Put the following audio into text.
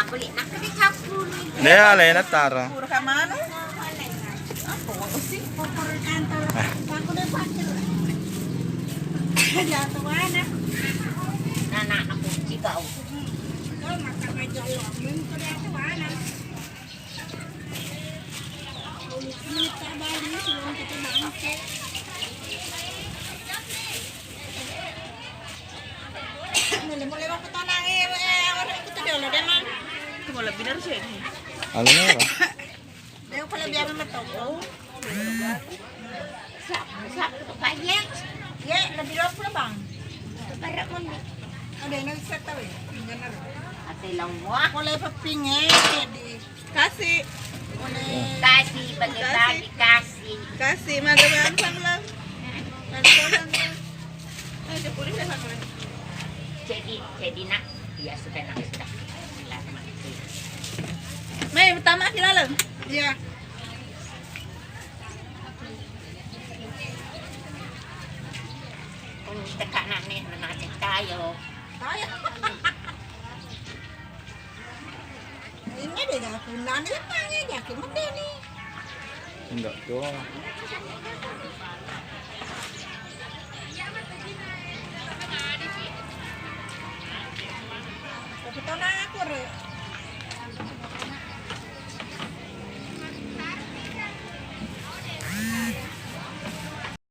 Beli nak di kapur. Ne alay na tara. Puro ka mano? Ako sih popor kantor. Aku dah pakir. Jatuh mana? Nana aku cikau. Oh, makan aja lo. Minta jatuh mana? Minta balik sebelum kita bangkit. Mulai waktu tanang orang kita dulu deh mang. Kung wala binar siya. Ano na yun? Ayaw pala biyaran na to. Sap tu payah. Yeah, nabiro po na bang? Para mo ni. Ada na isa tayo eh. Tingnan na rin. Ate lang mo. ah. Wala pa pinge. Kasi. Wala. Kasi bagi-bagi kasi. Kasi magagaan sang lang. Nagsasan lang. Ay, di puli siya sa kulit. Jadi nak dia sudah nak sudah. Sila naman. May, tama kilala. Yeah. Kung teka na natin tayo. Tayo. Ini deh dah punan ni panggil dia ke mana ni? Hindi. Ito. Tapi tahu nak aku re.